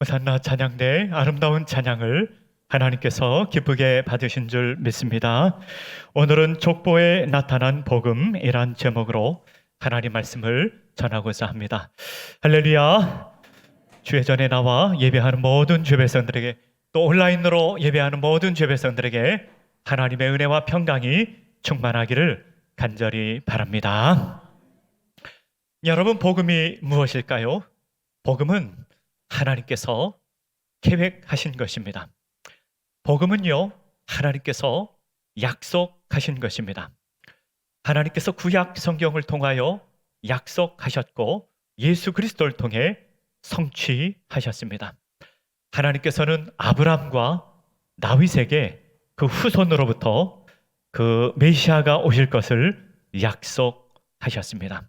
호산나 찬양대 아름다운 찬양을 하나님께서 기쁘게 받으신 줄 믿습니다. 오늘은 족보에 나타난 복음이란 제목으로 하나님 말씀을 전하고자 합니다. 할렐루야. 주회전에 나와 예배하는 모든 주배성들에게, 또 온라인으로 예배하는 모든 주배성들에게 하나님의 은혜와 평강이 충만하기를 간절히 바랍니다. 여러분, 복음이 무엇일까요? 복음은 하나님께서 계획하신 것입니다. 복음은요, 하나님께서 약속하신 것입니다. 하나님께서 구약 성경을 통하여 약속하셨고 예수 그리스도를 통해 성취하셨습니다. 하나님께서는 아브람과 다윗에게 그 후손으로부터 그 메시아가 오실 것을 약속하셨습니다.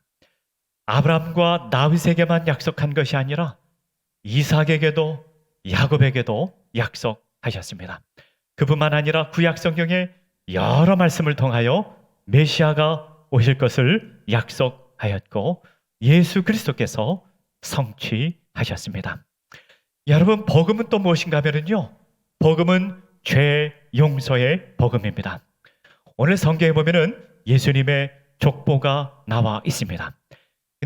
아브람과 다윗에게만 약속한 것이 아니라 이삭에게도 야곱에게도 약속하셨습니다. 그뿐만 아니라 구약 성경의 여러 말씀을 통하여 메시아가 오실 것을 약속하였고 예수 그리스도께서 성취하셨습니다. 여러분, 복음은 또 무엇인가 하면요, 복음은 죄 용서의 복음입니다. 오늘 성경에 보면은 예수님의 족보가 나와 있습니다.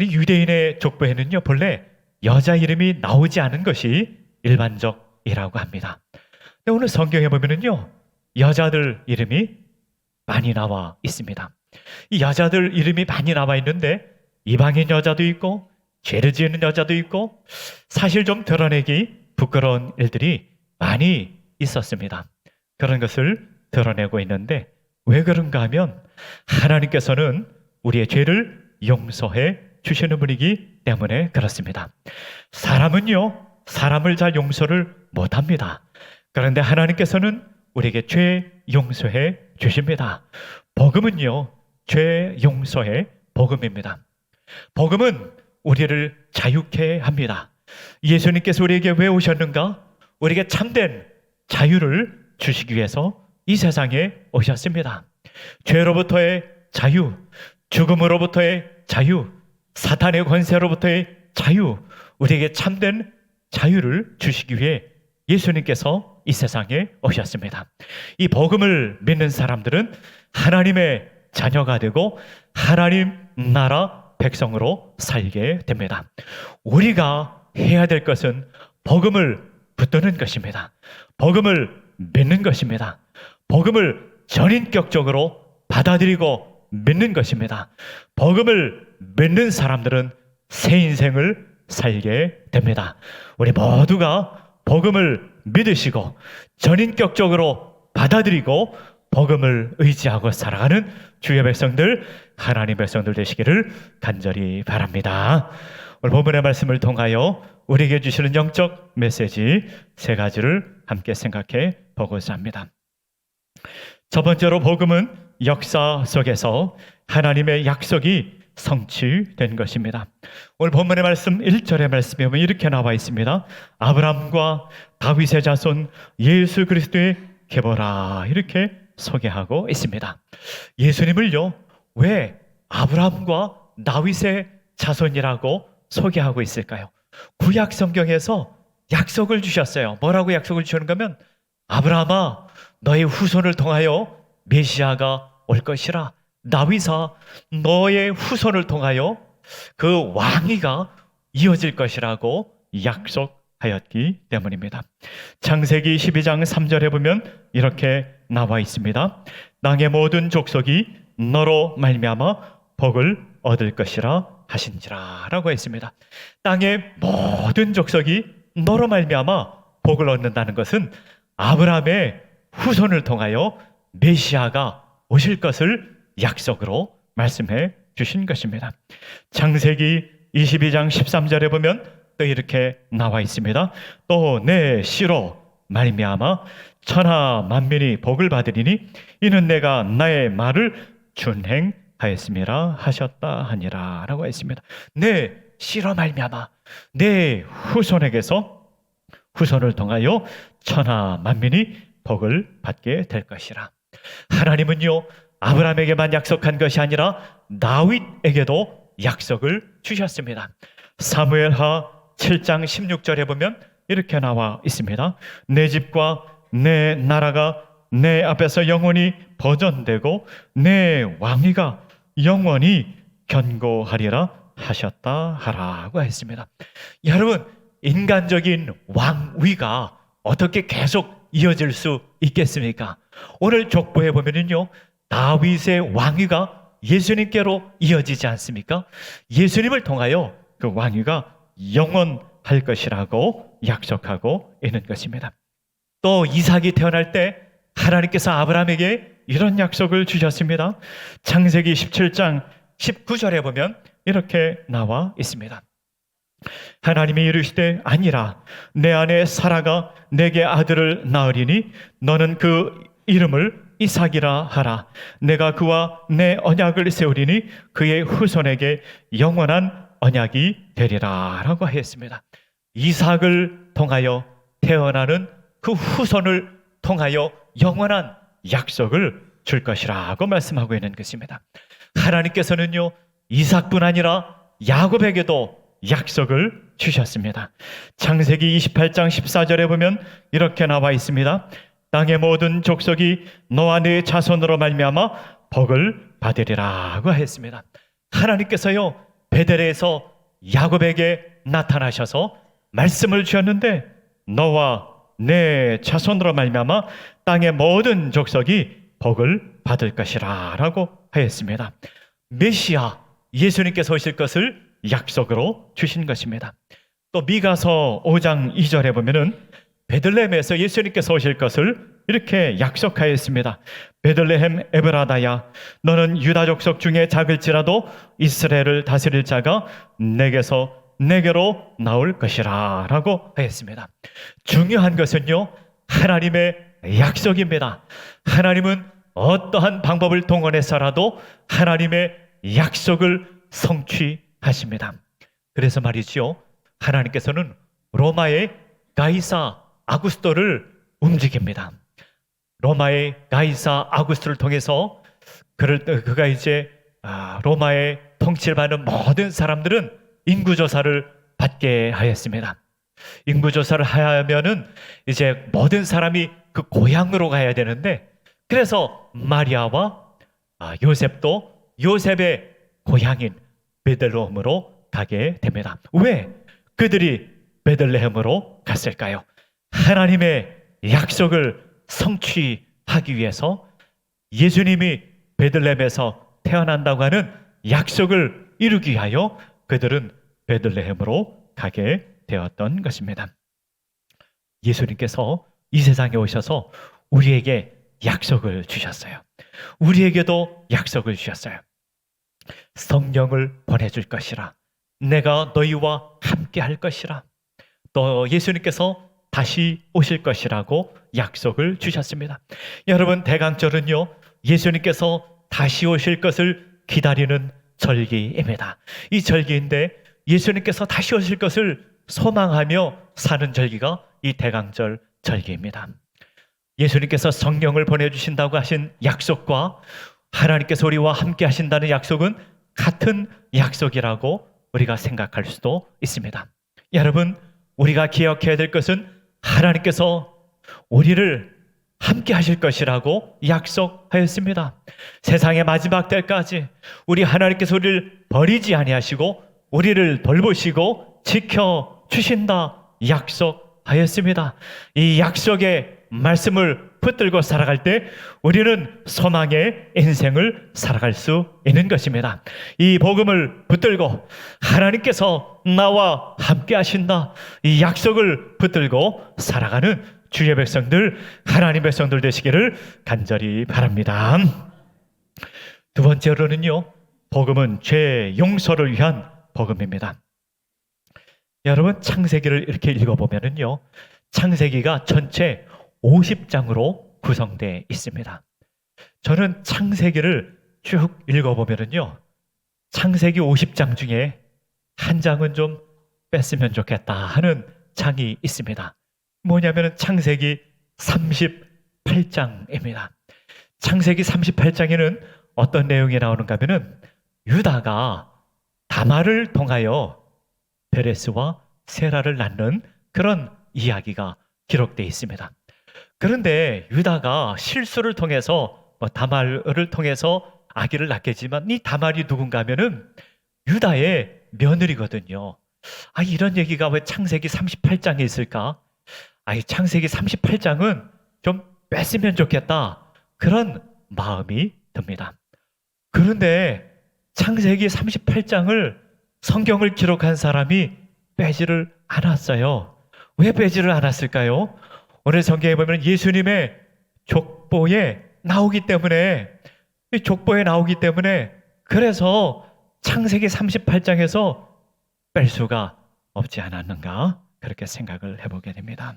유대인의 족보에는요, 본래 여자 이름이 나오지 않은 것이 일반적이라고 합니다. 근데 오늘 성경에 보면은요, 여자들 이름이 많이 나와 있습니다. 이 여자들 이름이 많이 나와 있는데 이방인 여자도 있고 죄를 지은 여자도 있고 사실 좀 드러내기 부끄러운 일들이 많이 있었습니다. 그런 것을 드러내고 있는데 왜 그런가 하면 하나님께서는 우리의 죄를 용서해 주시는 분이기 때문에 그렇습니다. 사람은요, 사람을 잘 용서를 못합니다. 그런데 하나님께서는 우리에게 죄 용서해 주십니다. 복음은요, 죄 용서의 복음입니다. 복음은 우리를 자유케 합니다. 예수님께서 우리에게 왜 오셨는가? 우리에게 참된 자유를 주시기 위해서 이 세상에 오셨습니다. 죄로부터의 자유, 죽음으로부터의 자유, 사탄의 권세로부터의 자유, 우리에게 참된 자유를 주시기 위해 예수님께서 이 세상에 오셨습니다. 이 복음을 믿는 사람들은 하나님의 자녀가 되고 하나님 나라 백성으로 살게 됩니다. 우리가 해야 될 것은 복음을 붙드는 것입니다. 복음을 믿는 것입니다. 복음을 전인격적으로 받아들이고 믿는 것입니다. 복음을 믿는 사람들은 새 인생을 살게 됩니다. 우리 모두가 복음을 믿으시고 전인격적으로 받아들이고 복음을 의지하고 살아가는 주의 백성들, 하나님 백성들 되시기를 간절히 바랍니다. 오늘 본문의 말씀을 통하여 우리에게 주시는 영적 메시지 세 가지를 함께 생각해 보고자 합니다. 첫 번째로, 복음은 역사 속에서 하나님의 약속이 성취된 것입니다. 오늘 본문의 말씀 1절의 말씀에 보면 이렇게 나와 있습니다. 아브람과 다윗의 자손 예수 그리스도의 계보라, 이렇게 소개하고 있습니다. 예수님을요, 왜 아브람과 다윗의 자손이라고 소개하고 있을까요? 구약 성경에서 약속을 주셨어요. 뭐라고 약속을 주셨는가 하면, 아브라함아, 너의 후손을 통하여 메시아가 올 것이라. 다윗아, 너의 후손을 통하여 그 왕위가 이어질 것이라고 약속하였기 때문입니다. 창세기 12장 3절에 보면 이렇게 나와 있습니다. 땅의 모든 족속이 너로 말미암아 복을 얻을 것이라 하신지라 라고 했습니다. 땅의 모든 족속이 너로 말미암아 복을 얻는다는 것은 아브라함의 후손을 통하여 메시아가 오실 것을 약속으로 말씀해 주신 것입니다. 창세기 22장 13절에 보면 또 이렇게 나와 있습니다. 또 내 씨로 말미암아 천하 만민이 복을 받으리니 이는 내가 나의 말을 준행하였음이라 하셨다 하니라 라고 했습니다. 내 씨로 말미암아 내 후손에게서, 후손을 통하여 천하 만민이 복을 받게 될 것이라. 하나님은요, 아브라함에게만 약속한 것이 아니라 다윗에게도 약속을 주셨습니다. 사무엘하 7장 16절에 보면 이렇게 나와 있습니다. 내 집과 내 나라가 내 앞에서 영원히 보존되고 내 왕위가 영원히 견고하리라 하셨다 하라고 했습니다. 여러분, 인간적인 왕위가 어떻게 계속 이어질 수 있겠습니까? 오늘 족보에 보면은요, 다윗의 왕위가 예수님께로 이어지지 않습니까? 예수님을 통하여 그 왕위가 영원할 것이라고 약속하고 있는 것입니다. 또 이삭이 태어날 때 하나님께서 아브라함에게 이런 약속을 주셨습니다. 창세기 17장 19절에 보면 이렇게 나와 있습니다. 하나님이 이르시되 아니라 내 아내 사라가 내게 아들을 낳으리니 너는 그 이름을 이삭이라 하라. 내가 그와 내 언약을 세우리니 그의 후손에게 영원한 언약이 되리라 라고 하였습니다. 이삭을 통하여 태어나는 그 후손을 통하여 영원한 약속을 줄 것이라고 말씀하고 있는 것입니다. 하나님께서는요, 이삭뿐 아니라 야곱에게도 약속을 주셨습니다. 창세기 28장 14절에 보면 이렇게 나와 있습니다. 땅의 모든 족속이 너와 네 자손으로 말미암아 복을 받으리라고 했습니다. 하나님께서요, 베델에서 야곱에게 나타나셔서 말씀을 주셨는데 너와 내 자손으로 말미암아 땅의 모든 족속이 복을 받을 것이라 라고 하였습니다. 메시아 예수님께서 오실 것을 약속으로 주신 것입니다. 또 미가서 5장 2절에 보면은 베들레헴에서 예수님께서 오실 것을 이렇게 약속하였습니다. 베들레헴 에브라다야, 너는 유다 족속 중에 작을지라도 이스라엘을 다스릴 자가 내게로 나올 것이라 라고 하였습니다. 중요한 것은요, 하나님의 약속입니다. 하나님은 어떠한 방법을 동원해서라도 하나님의 약속을 성취하십니다. 그래서 말이죠, 하나님께서는 로마의 가이사 아구스토를 움직입니다. 로마의 가이사 아구스토를 통해서 그가 이제 로마의 통치를 받는 모든 사람들은 인구조사를 받게 하였습니다. 인구조사를 하면은 이제 모든 사람이 그 고향으로 가야 되는데, 그래서 마리아와 요셉도 요셉의 고향인 베들레헴으로 가게 됩니다. 왜 그들이 베들레헴으로 갔을까요? 하나님의 약속을 성취하기 위해서, 예수님이 베들레헴에서 태어난다고 하는 약속을 이루기 위하여 그들은 베들레헴으로 가게 되었던 것입니다. 예수님께서 이 세상에 오셔서 우리에게 약속을 주셨어요. 우리에게도 약속을 주셨어요. 성령을 보내줄 것이라, 내가 너희와 함께 할 것이라, 또 예수님께서 다시 오실 것이라고 약속을 주셨습니다. 여러분, 대강절은요, 예수님께서 다시 오실 것을 기다리는 절기입니다. 이 절기인데 예수님께서 다시 오실 것을 소망하며 사는 절기가 이 대강절 절기입니다. 예수님께서 성령을 보내주신다고 하신 약속과 하나님께서 우리와 함께 하신다는 약속은 같은 약속이라고 우리가 생각할 수도 있습니다. 여러분, 우리가 기억해야 될 것은 하나님께서 우리를 함께 하실 것이라고 약속하였습니다. 세상의 마지막 때까지 우리 하나님께서 우리를 버리지 아니하시고 우리를 돌보시고 지켜주신다 약속하였습니다. 이 약속의 말씀을 붙들고 살아갈 때 우리는 소망의 인생을 살아갈 수 있는 것입니다. 이 복음을 붙들고 하나님께서 나와 함께 하신다, 이 약속을 붙들고 살아가는 주의 백성들, 하나님 백성들 되시기를 간절히 바랍니다. 두 번째로는요, 복음은 죄 용서를 위한 복음입니다. 여러분, 창세기를 이렇게 읽어보면은요, 창세기가 전체 50장으로 구성되어 있습니다. 저는 창세기를 쭉 읽어보면은요, 창세기 50장 중에 한 장은 좀 뺐으면 좋겠다 하는 장이 있습니다. 뭐냐면 창세기 38장입니다. 창세기 38장에는 어떤 내용이 나오는가 하면은 유다가 다말을 통하여 베레스와 세라를 낳는 그런 이야기가 기록되어 있습니다. 그런데 유다가 실수를 통해서 다말을 통해서 아기를 낳겠지만 이 다말이 누군가 하면은 유다의 며느리거든요. 이런 얘기가 왜 창세기 38장에 있을까? 이 창세기 38장은 좀 뺐으면 좋겠다. 그런 마음이 듭니다. 그런데 창세기 38장을 성경을 기록한 사람이 빼지를 않았어요. 왜 빼지를 않았을까요? 오늘 성경에 보면 예수님의 족보에 나오기 때문에, 이 족보에 나오기 때문에, 그래서 창세기 38장에서 뺄 수가 없지 않았는가, 그렇게 생각을 해보게 됩니다.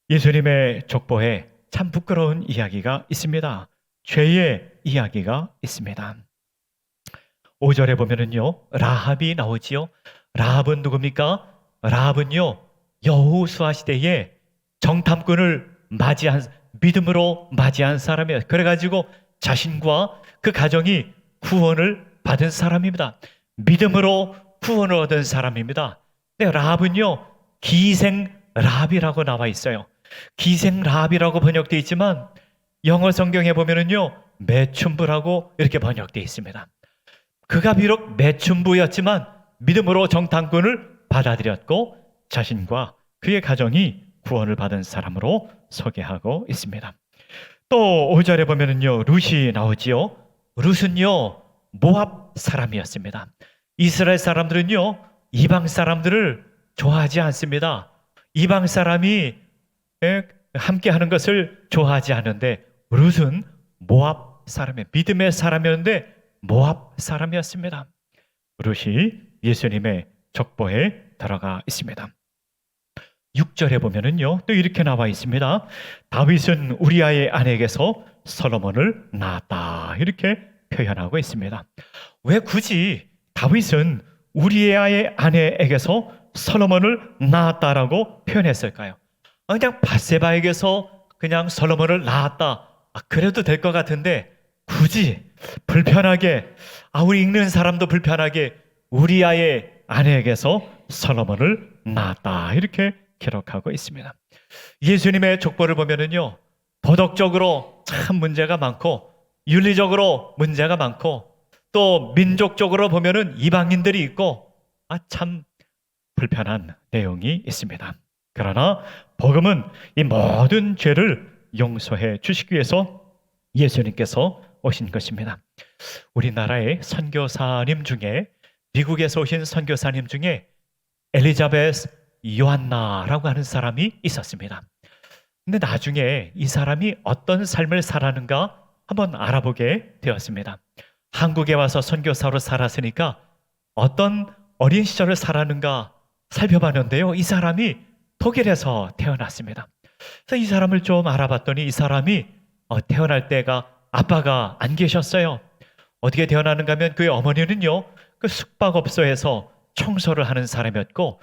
예수님의 족보에 참 부끄러운 이야기가 있습니다. 죄의 이야기가 있습니다. 5절에 보면은요, 라합이 나오지요. 라합은 누굽니까? 라합은요, 여호수아 시대에 정탐꾼을 믿음으로 맞이한 사람이에요. 그래가지고 자신과 그 가정이 구원을 받은 사람입니다. 믿음으로 구원을 얻은 사람입니다. 네, 라합은요, 기생 라합이라고 나와 있어요. 기생 라합이라고 번역되어 있지만 영어 성경에 보면은요, 매춘부라고 이렇게 번역되어 있습니다. 그가 비록 매춘부였지만 믿음으로 정탐꾼을 받아들였고 자신과 그의 가정이 구원을 받은 사람으로 소개하고 있습니다. 또 5절에 보면은요, 룻이 나오지요. 룻은요, 모압 사람이었습니다. 이스라엘 사람들은요, 이방 사람들을 좋아하지 않습니다. 이방 사람이 함께 하는 것을 좋아하지 않는데 룻은 모압 사람의 믿음의 사람이었는데 모압 사람이었습니다. 룻이 예수님의 족보에 들어가 있습니다. 6절에 보면은요, 또 이렇게 나와 있습니다. 다윗은 우리아의 아내에게서 솔로몬을 낳았다, 이렇게 표현하고 있습니다. 왜 굳이 다윗은 우리아의 아내에게서 솔로몬을 낳았다라고 표현했을까요? 그냥 밧세바에게서 그냥 솔로몬을 낳았다, 그래도 될 것 같은데 굳이 불편하게, 우리 읽는 사람도 불편하게 우리아의 아내에게서 솔로몬을 낳았다, 이렇게 기록하고 있습니다. 예수님의 족보를 보면은요, 도덕적으로 참 문제가 많고 윤리적으로 문제가 많고 또 민족적으로 보면은 이방인들이 있고 참 불편한 내용이 있습니다. 그러나 복음은 이 모든 죄를 용서해 주시기 위해서 예수님께서 오신 것입니다. 우리나라의 선교사님 중에, 미국에서 오신 선교사님 중에 엘리자베스 요한나라고 하는 사람이 있었습니다. 근데 나중에 이 사람이 어떤 삶을 살았는가 한번 알아보게 되었습니다. 한국에 와서 선교사로 살았으니까 어떤 어린 시절을 살았는가 살펴봤는데요, 이 사람이 독일에서 태어났습니다. 그래서 이 사람을 좀 알아봤더니 이 사람이 태어날 때가 아빠가 안 계셨어요. 어떻게 태어나는가 하면 그의 어머니는요, 그 숙박업소에서 청소를 하는 사람이었고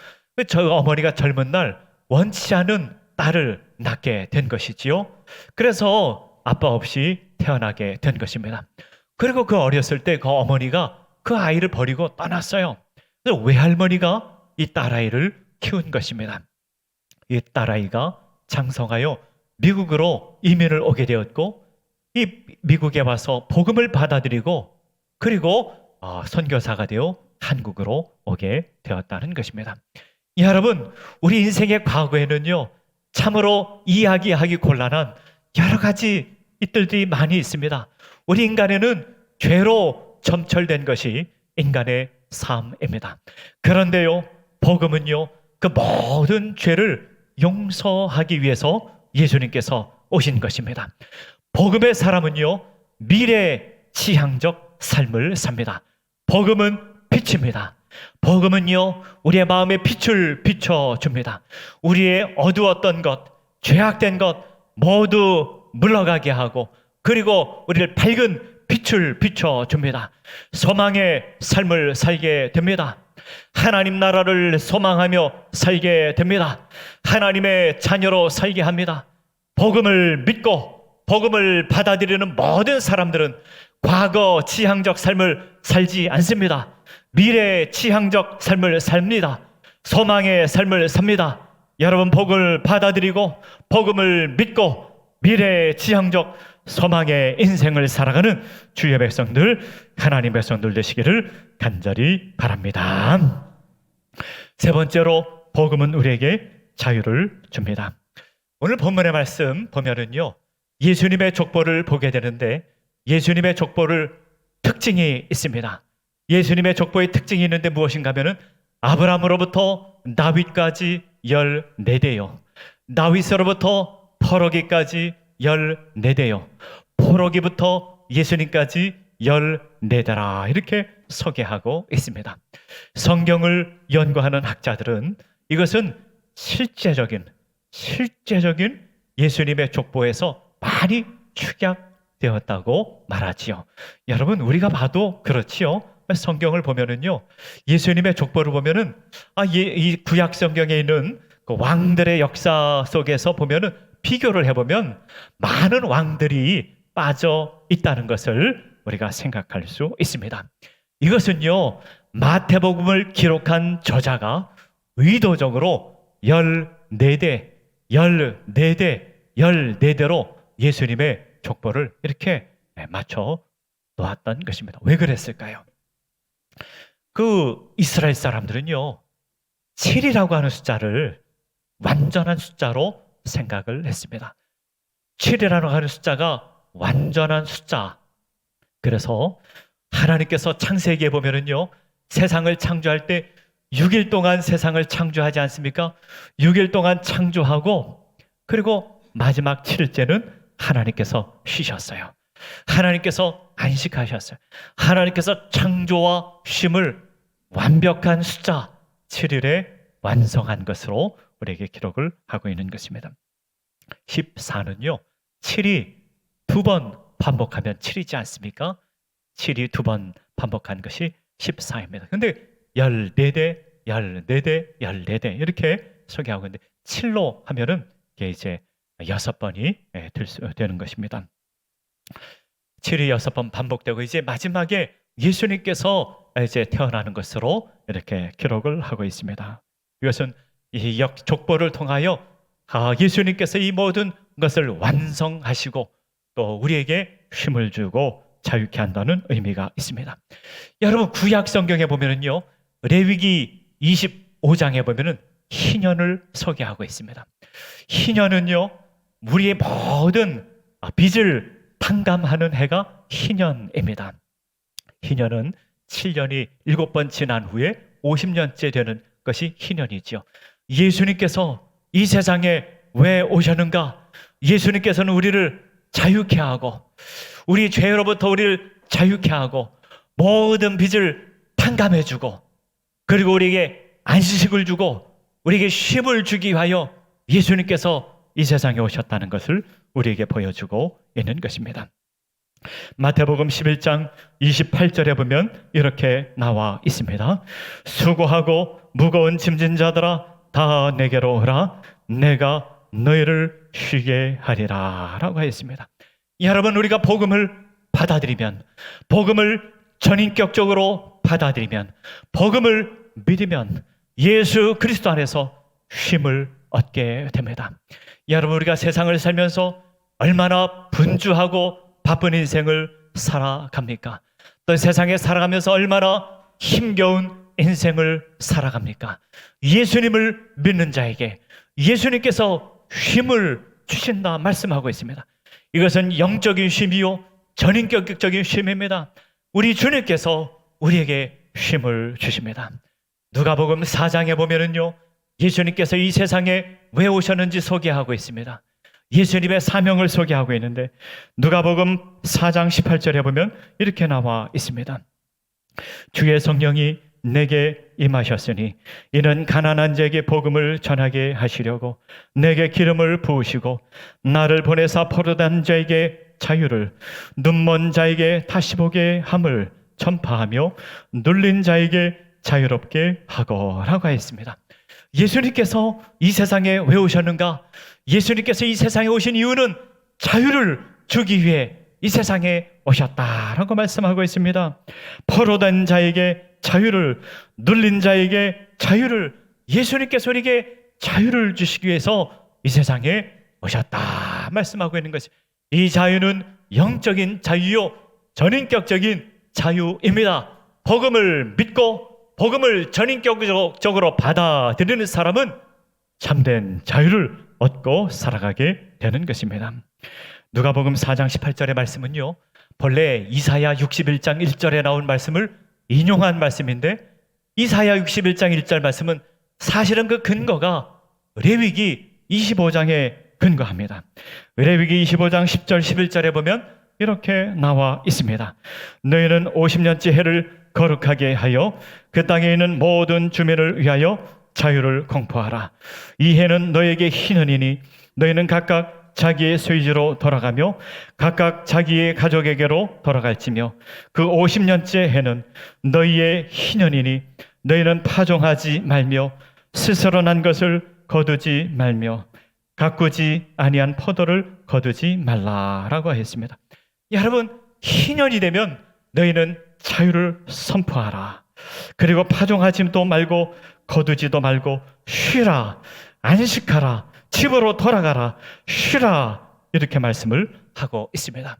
저 어머니가 젊은 날 원치 않은 딸을 낳게 된 것이지요. 그래서 아빠 없이 태어나게 된 것입니다. 그리고 그 어렸을 때 그 어머니가 그 아이를 버리고 떠났어요. 외할머니가 이 딸아이를 키운 것입니다. 이 딸아이가 장성하여 미국으로 이민을 오게 되었고 이 미국에 와서 복음을 받아들이고 그리고 선교사가 되어 한국으로 오게 되었다는 것입니다. 여러분, 우리 인생의 과거에는요, 참으로 이야기하기 곤란한 여러 가지 일들이 많이 있습니다. 우리 인간에는 죄로 점철된 것이 인간의 삶입니다. 그런데요, 복음은요, 그 모든 죄를 용서하기 위해서 예수님께서 오신 것입니다. 복음의 사람은요, 미래지향적 삶을 삽니다. 복음은 빛입니다. 복음은요, 우리의 마음에 빛을 비춰줍니다. 우리의 어두웠던 것, 죄악된 것 모두 물러가게 하고 그리고 우리를 밝은 빛을 비춰줍니다. 소망의 삶을 살게 됩니다. 하나님 나라를 소망하며 살게 됩니다. 하나님의 자녀로 살게 합니다. 복음을 믿고 복음을 받아들이는 모든 사람들은 과거 지향적 삶을 살지 않습니다. 미래 지향적 삶을 삽니다. 소망의 삶을 삽니다. 여러분 복을 받아들이고 복음을 믿고 미래지향적 소망의 인생을 살아가는 주의 백성들, 하나님 백성들 되시기를 간절히 바랍니다. 세 번째로 복음은 우리에게 자유를 줍니다. 오늘 본문의 말씀 보면은요, 예수님의 족보를 보게 되는데 예수님의 족보를 특징이 있습니다. 예수님의 족보의 특징이 있는데 무엇인가 하면은 아브라함으로부터 다윗까지 14대요. 다윗으로부터 포로기까지 14대요. 포로기부터 예수님까지 14대라 이렇게 소개하고 있습니다. 성경을 연구하는 학자들은 이것은 실제적인 예수님의 족보에서 많이 축약되었다고 말하지요. 여러분 우리가 봐도 그렇지요. 성경을 보면은요, 예수님의 족보를 보면은 이 구약 성경에 있는 그 왕들의 역사 속에서 보면은 비교를 해보면 많은 왕들이 빠져 있다는 것을 우리가 생각할 수 있습니다. 이것은요, 마태복음을 기록한 저자가 의도적으로 14대로 예수님의 족보를 이렇게 맞춰 놓았던 것입니다. 왜 그랬을까요? 그 이스라엘 사람들은요, 7이라고 하는 숫자를 완전한 숫자로 생각을 했습니다. 7이라고 하는 숫자가 완전한 숫자. 그래서 하나님께서 창세기에 보면은요, 세상을 창조할 때 6일 동안 세상을 창조하지 않습니까? 6일 동안 창조하고 그리고 마지막 7일째는 하나님께서 쉬셨어요. 하나님께서 안식하셨어요. 하나님께서 창조와 쉼을 완벽한 숫자 7일에 완성한 것으로 우리에게 기록을 하고 있는 것입니다. 14는요, 7이 2번 반복하면 7이지 않습니까? 7이 2번 반복한 것이 14입니다. 근데 14대 이렇게 소개하고 있는데 7로 하면은 이게 이제 6번이 되는 것입니다. 7이 6번 반복되고 이제 마지막에 예수님께서 이제 태어나는 것으로 이렇게 기록을 하고 있습니다. 이것은 이 족보를 통하여 예수님께서 이 모든 것을 완성하시고 또 우리에게 힘을 주고 자유케 한다는 의미가 있습니다. 여러분 구약 성경에 보면은요, 레위기 25장에 보면은 희년을 소개하고 있습니다. 희년은요, 우리의 모든 빚을 탕감하는 해가 희년입니다. 희년은 7년이 7번 지난 후에 50년째 되는 것이 희년이죠. 예수님께서 이 세상에 왜 오셨는가? 예수님께서는 우리를 자유케 하고 우리 죄로부터 우리를 자유케 하고 모든 빚을 탕감해 주고 그리고 우리에게 안식을 주고 우리에게 쉼을 주기 위하여 예수님께서 이 세상에 오셨다는 것을 우리에게 보여주고 있는 것입니다. 마태복음 11장 28절에 보면 이렇게 나와 있습니다. 수고하고 무거운 짐진 자들아 다 내게로 오라 내가 너희를 쉬게 하리라 라고 했습니다. 여러분 우리가 복음을 받아들이면 복음을 전인격적으로 받아들이면 복음을 믿으면 예수 그리스도 안에서 쉼을 얻게 됩니다. 여러분 우리가 세상을 살면서 얼마나 분주하고 바쁜 인생을 살아갑니까? 또 세상에 살아가면서 얼마나 힘겨운 인생을 살아갑니까? 예수님을 믿는 자에게 예수님께서 쉼을 주신다 말씀하고 있습니다. 이것은 영적인 쉼이요 전인격적인 쉼입니다. 우리 주님께서 우리에게 쉼을 주십니다. 누가복음 4장에 보면은요, 예수님께서 이 세상에 왜 오셨는지 소개하고 있습니다. 예수님의 사명을 소개하고 있는데 누가복음 4장 18절에 보면 이렇게 나와 있습니다. 주의 성령이 내게 임하셨으니 이는 가난한 자에게 복음을 전하게 하시려고 내게 기름을 부으시고 나를 보내사 포로된 자에게 자유를 눈먼 자에게 다시 보게 함을 전파하며 눌린 자에게 자유롭게 하고 라고 했습니다. 예수님께서 이 세상에 왜 오셨는가? 예수님께서 이 세상에 오신 이유는 자유를 주기 위해 이 세상에 오셨다라고 말씀하고 있습니다. 포로된 자에게 자유를, 눌린 자에게 자유를 예수님께서 우리에게 자유를 주시기 위해서 이 세상에 오셨다 말씀하고 있는 것이, 이 자유는 영적인 자유요 전인격적인 자유입니다. 복음을 믿고 복음을 전인격적으로 받아들이는 사람은 참된 자유를 얻고 살아가게 되는 것입니다. 누가복음 4장 18절의 말씀은요, 본래 이사야 61장 1절에 나온 말씀을 인용한 말씀인데, 이사야 61장 1절 말씀은 사실은 그 근거가 레위기 25장에 근거합니다. 레위기 25장 10절 11절에 보면 이렇게 나와 있습니다. 너희는 50년째 해를 거룩하게 하여 그 땅에 있는 모든 주민을 위하여 자유를 공포하라. 이 해는 너에게 희년이니 너희는 각각 자기의 소유지로 돌아가며 각각 자기의 가족에게로 돌아갈지며, 그 50년째 해는 너희의 희년이니 너희는 파종하지 말며 스스로 난 것을 거두지 말며 가꾸지 아니한 포도를 거두지 말라라고 했습니다. 여러분, 희년이 되면 너희는 자유를 선포하라. 그리고 파종하지도 말고 거두지도 말고 쉬라, 안식하라, 집으로 돌아가라, 쉬라, 이렇게 말씀을 하고 있습니다.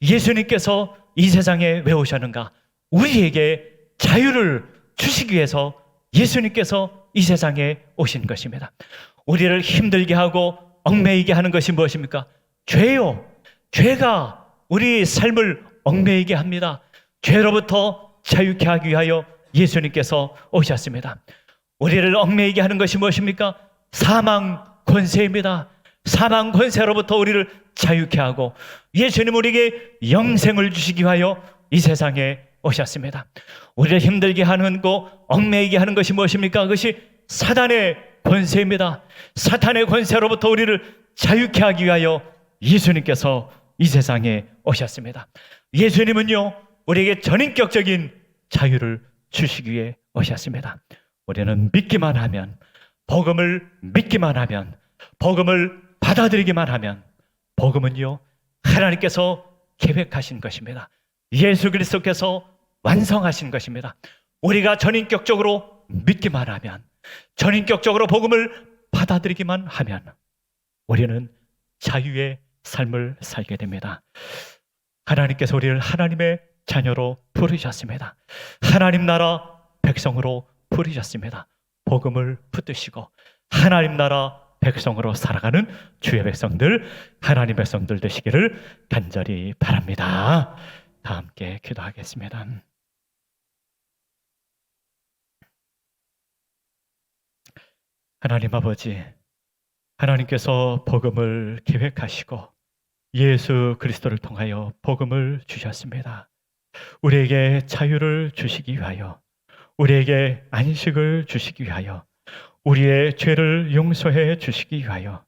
예수님께서 이 세상에 왜 오셨는가? 우리에게 자유를 주시기 위해서 예수님께서 이 세상에 오신 것입니다. 우리를 힘들게 하고 얽매이게 하는 것이 무엇입니까? 죄요. 죄가 우리 삶을 얽매이게 합니다. 죄로부터 자유케 하기 위하여 예수님께서 오셨습니다. 우리를 얽매이게 하는 것이 무엇입니까? 사망 권세입니다. 사망 권세로부터 우리를 자유케 하고 예수님 우리에게 영생을 주시기 위하여 이 세상에 오셨습니다. 우리를 힘들게 하는 거, 얽매이게 하는 것이 무엇입니까? 그것이 사단의 권세입니다. 사탄의 권세로부터 우리를 자유케 하기 위하여 예수님께서 이 세상에 오셨습니다. 예수님은요, 우리에게 전인격적인 자유를 주시기 위해 오셨습니다. 우리는 믿기만 하면, 복음을 믿기만 하면, 복음을 받아들이기만 하면, 복음은요, 하나님께서 계획하신 것입니다. 예수 그리스도께서 완성하신 것입니다. 우리가 전인격적으로 믿기만 하면, 전인격적으로 복음을 받아들이기만 하면 우리는 자유의 삶을 살게 됩니다. 하나님께서 우리를 하나님의 자녀로 부르셨습니다. 하나님 나라 백성으로 부르셨습니다. 복음을 붙드시고 하나님 나라 백성으로 살아가는 주의 백성들, 하나님 백성들 되시기를 간절히 바랍니다. 다 함께 기도하겠습니다. 하나님 아버지, 하나님께서 복음을 계획하시고 예수 그리스도를 통하여 복음을 주셨습니다. 우리에게 자유를 주시기 위하여, 우리에게 안식을 주시기 위하여, 우리의 죄를 용서해 주시기 위하여,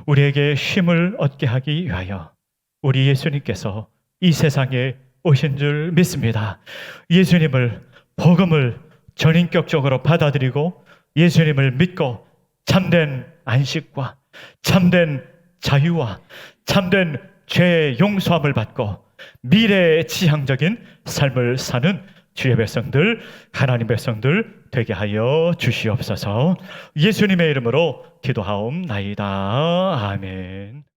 우리에게 쉼을 얻게 하기 위하여 우리 예수님께서 이 세상에 오신 줄 믿습니다. 예수님을, 복음을 전인격적으로 받아들이고 예수님을 믿고 참된 안식과 참된 자유와 참된 죄의 용서함을 받고 미래의 지향적인 삶을 사는 주의 백성들, 하나님 백성들 되게 하여 주시옵소서. 예수님의 이름으로 기도하옵나이다. 아멘.